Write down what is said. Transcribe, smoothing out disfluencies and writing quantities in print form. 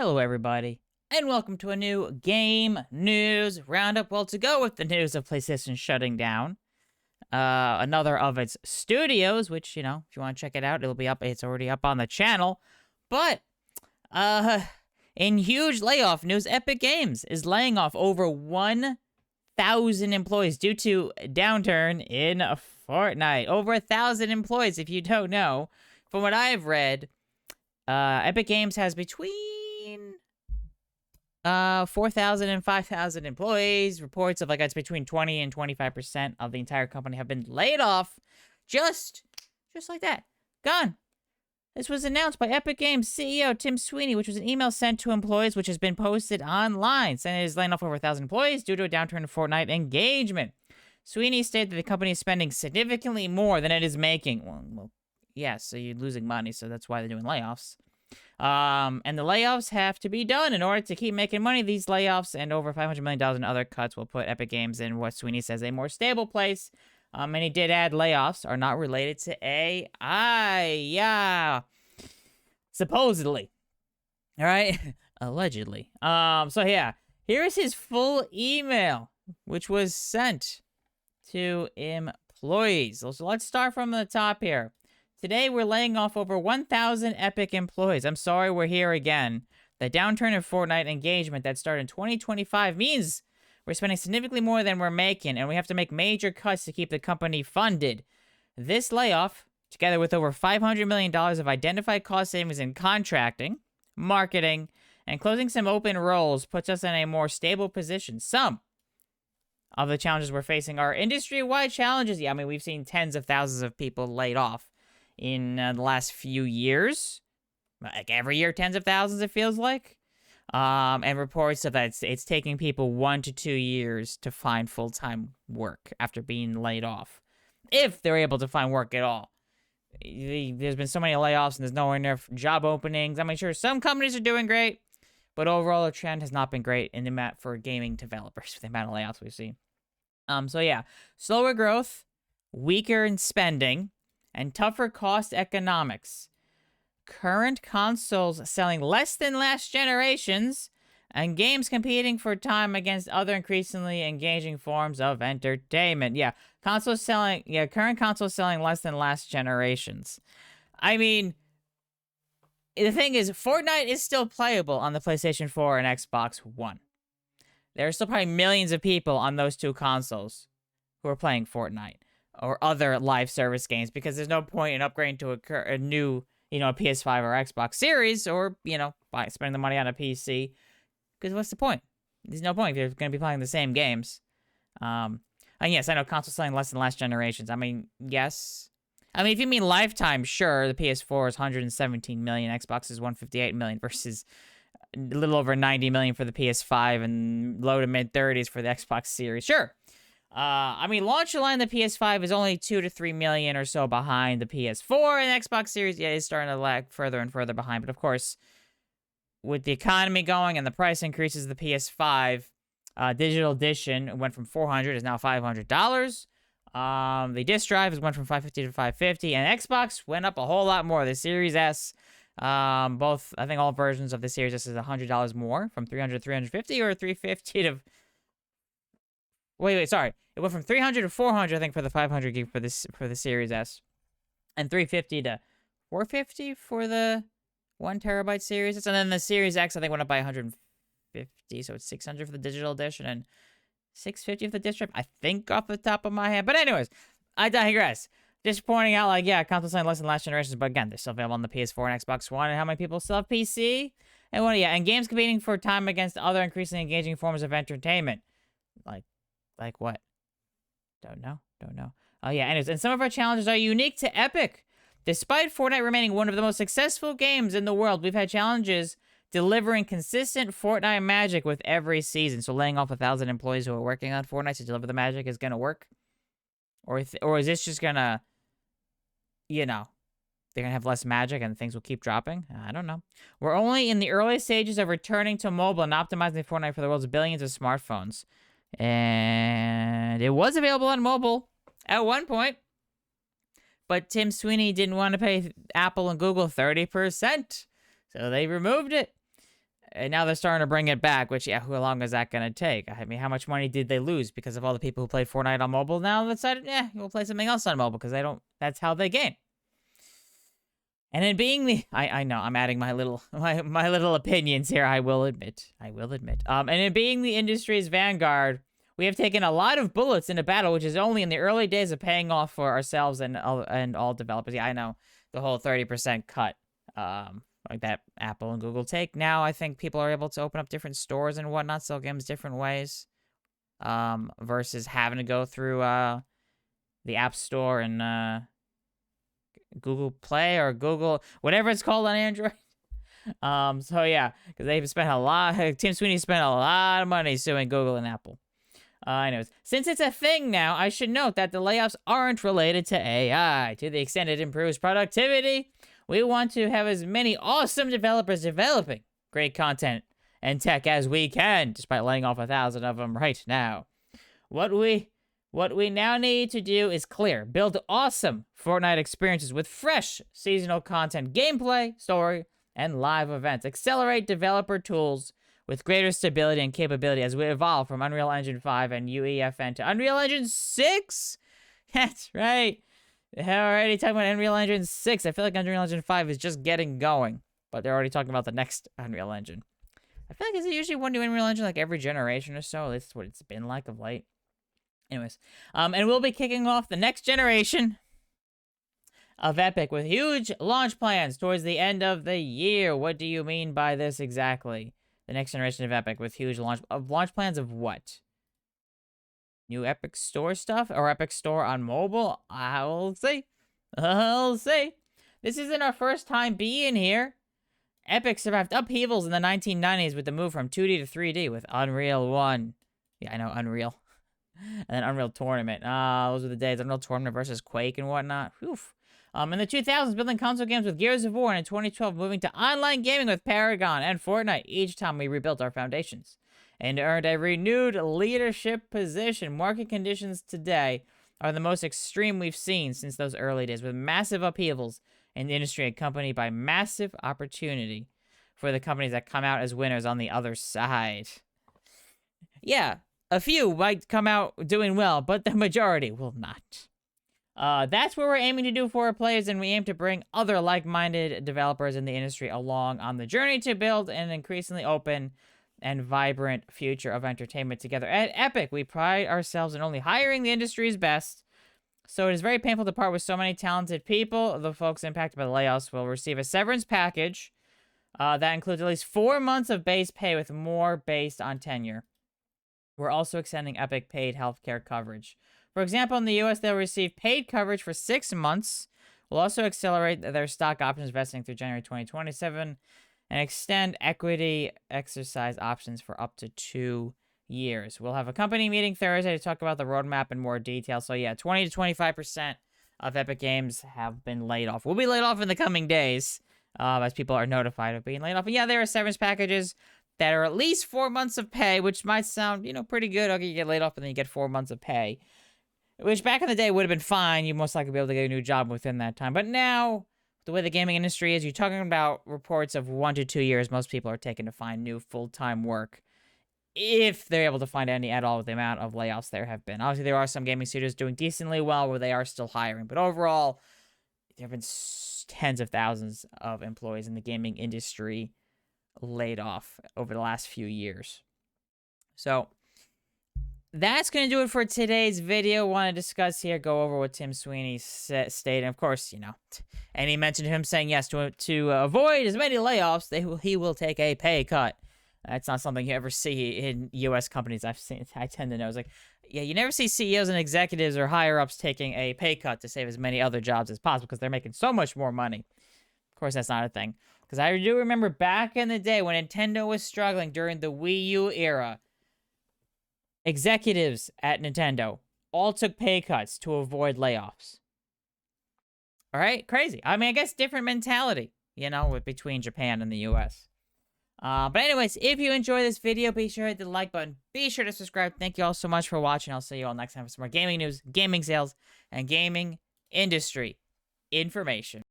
Hello, everybody, and welcome to a new game news roundup. Well, to go with the news of PlayStation shutting down another of its studios, which, if you want to check it out, it'll be up. It's already up on the channel. But, in huge layoff news, Epic Games is laying off over 1,000 employees due to downturn in Fortnite. Over 1,000 employees, if you don't know. From what I've read, Epic Games has between 4,000 and 5,000 employees. Reports of it's between 20 and 25% of the entire company have been laid off. Just like that. Gone. This was announced by Epic Games CEO Tim Sweeney, which was an email sent to employees, which has been posted online, saying it is laying off over 1,000 employees due to a downturn in Fortnite engagement. Sweeney stated that the company is spending significantly more than it is making. Well, yeah, so you're losing money, so that's why they're doing layoffs. And the layoffs have to be done in order to keep making money. These layoffs and over $500 million in other cuts will put Epic Games in what Sweeney says a more stable place. And he did add layoffs are not related to AI. Yeah. Supposedly. All right. Allegedly. So yeah, here is his full email, which was sent to employees. So let's start from the top here. Today, we're laying off over 1,000 Epic employees. I'm sorry we're here again. The downturn in Fortnite engagement that started in 2025 means we're spending significantly more than we're making, and we have to make major cuts to keep the company funded. This layoff, together with over $500 million of identified cost savings in contracting, marketing, and closing some open roles, puts us in a more stable position. Some of the challenges we're facing are industry-wide challenges. Yeah, we've seen tens of thousands of people laid off in the last few years. Like every year, tens of thousands, it feels like. And reports of that it's taking people 1 to 2 years to find full-time work after being laid off. If they're able to find work at all. There's been so many layoffs and there's nowhere enough job openings. Sure, some companies are doing great, but overall the trend has not been great in the amount for gaming developers with the amount of layoffs we've seen. So yeah, slower growth, weaker in spending, and tougher cost economics. Current consoles selling less than last generations, and games competing for time against other increasingly engaging forms of entertainment. Yeah, current consoles selling less than last generations. The thing is, Fortnite is still playable on the PlayStation 4 and Xbox One. There are still probably millions of people on those two consoles who are playing Fortnite or other live service games, because there's no point in upgrading to a new, a PS5 or Xbox Series, or, spending the money on a PC, because what's the point? There's no point if you're going to be playing the same games. And yes, I know consoles selling less than last generations. Yes. If you mean lifetime, sure, the PS4 is 117 million, Xbox is 158 million, versus a little over 90 million for the PS5 and low to mid 30s for the Xbox Series. Sure. Launch line the PS5 is only 2 to 3 million or so behind the PS4, and Xbox Series, is starting to lag further and further behind. But of course, with the economy going and the price increases, the PS5 digital edition went from $400 is now $500. The disc drive has went from $550 to $550, and Xbox went up a whole lot more. The Series S, both, I think all versions of the Series S is $100 more, from $300 to $350, or $350 to... Wait, sorry. It went from $300 to $400, I think, for the 500 gig for the Series S, and $350 to $450 for the 1 terabyte Series S, and then the Series X, I think, went up by $150, so it's $600 for the digital edition and $650 for the disc drive, I think, off the top of my head. But anyways, I digress. Just pointing out, consoles selling less than last generations, but again, they're still available on the PS4 and Xbox One, and how many people still have PC? And games competing for time against other increasingly engaging forms of entertainment. Like what? Don't know. Oh yeah, anyways, and some of our challenges are unique to Epic. Despite Fortnite remaining one of the most successful games in the world, we've had challenges delivering consistent Fortnite magic with every season. So laying off 1,000 employees who are working on Fortnite to deliver the magic is gonna work? Or is this just gonna, they're gonna have less magic and things will keep dropping? I don't know. We're only in the early stages of returning to mobile and optimizing Fortnite for the world's billions of smartphones. And it was available on mobile at one point, but Tim Sweeney didn't want to pay Apple and Google 30%, so they removed it. And now they're starting to bring it back, which, yeah, how long is that going to take? I mean, how much money did they lose because of all the people who played Fortnite on mobile now decided, yeah, we'll play something else on mobile because that's how they game. And in being I know, I'm adding my little opinions here, I will admit. And in being the industry's vanguard, we have taken a lot of bullets in a battle, which is only in the early days of paying off for ourselves and all developers. Yeah, I know, the whole 30% cut, like that Apple and Google take. Now I think people are able to open up different stores and whatnot, sell games different ways, versus having to go through the App Store and Google Play or Google, whatever it's called on Android. So yeah, because they've spent Tim Sweeney spent a lot of money suing Google and Apple. Anyways, since it's a thing now, I should note that the layoffs aren't related to AI. To the extent it improves productivity, we want to have as many awesome developers developing great content and tech as we can, despite laying off 1,000 of them right now. What we now need to do is clear. Build awesome Fortnite experiences with fresh seasonal content, gameplay, story, and live events. Accelerate developer tools with greater stability and capability as we evolve from Unreal Engine 5 and UEFN to Unreal Engine 6. That's right. They're already talking about Unreal Engine 6. I feel like Unreal Engine 5 is just getting going, but they're already talking about the next Unreal Engine. I feel like is it usually one new Unreal Engine like every generation or so? At least that's what it's been like of late. Anyways, and we'll be kicking off the next generation of Epic with huge launch plans towards the end of the year. What do you mean by this exactly? The next generation of Epic with huge launch plans of what? New Epic Store stuff or Epic Store on mobile? I'll see. This isn't our first time being here. Epic survived upheavals in the 1990s with the move from 2D to 3D with Unreal 1. Yeah, I know, Unreal. And then Unreal Tournament. Those were the days. Unreal Tournament versus Quake and whatnot. Whew. In the 2000s, building console games with Gears of War, and in 2012, moving to online gaming with Paragon and Fortnite. Each time we rebuilt our foundations and earned a renewed leadership position. Market conditions today are the most extreme we've seen since those early days, with massive upheavals in the industry accompanied by massive opportunity for the companies that come out as winners on the other side. Yeah, a few might come out doing well, but the majority will not. That's what we're aiming to do for our players, and we aim to bring other like-minded developers in the industry along on the journey to build an increasingly open and vibrant future of entertainment together. At Epic, we pride ourselves in only hiring the industry's best, so it is very painful to part with so many talented people. The folks impacted by the layoffs will receive a severance package that includes at least 4 months of base pay with more based on tenure. We're also extending Epic paid healthcare coverage. For example, in the US, they'll receive paid coverage for 6 months. We'll also accelerate their stock options vesting through January 2027 and extend equity exercise options for up to 2 years. We'll have a company meeting Thursday to talk about the roadmap in more detail. So yeah, 20 to 25% of Epic Games have been laid off. We'll be laid off in the coming days as people are notified of being laid off. And yeah, there are severance packages that are at least 4 months of pay, which might sound, pretty good. Okay, you get laid off and then you get 4 months of pay. Which back in the day would have been fine. You'd most likely be able to get a new job within that time. But now, the way the gaming industry is, you're talking about reports of 1 to 2 years most people are taking to find new full-time work. If they're able to find any at all with the amount of layoffs there have been. Obviously, there are some gaming studios doing decently well where they are still hiring. But overall, there have been tens of thousands of employees in the gaming industry laid off over the last few years. So that's going to do it for today's video. Want to discuss here, go over what Tim Sweeney stated. And of course, and he mentioned him saying yes to avoid as many layoffs, he will take a pay cut. That's not something you ever see in U.S. companies. I tend to know. It's like, yeah, you never see CEOs and executives or higher-ups taking a pay cut to save as many other jobs as possible because they're making so much more money. Of course, that's not a thing. Because I do remember back in the day when Nintendo was struggling during the Wii U era, executives at Nintendo all took pay cuts to avoid layoffs. All right? Crazy. I mean, I guess different mentality, between Japan and the U.S. But anyways, if you enjoy this video, be sure to hit the like button. Be sure to subscribe. Thank you all so much for watching. I'll see you all next time for some more gaming news, gaming sales, and gaming industry information.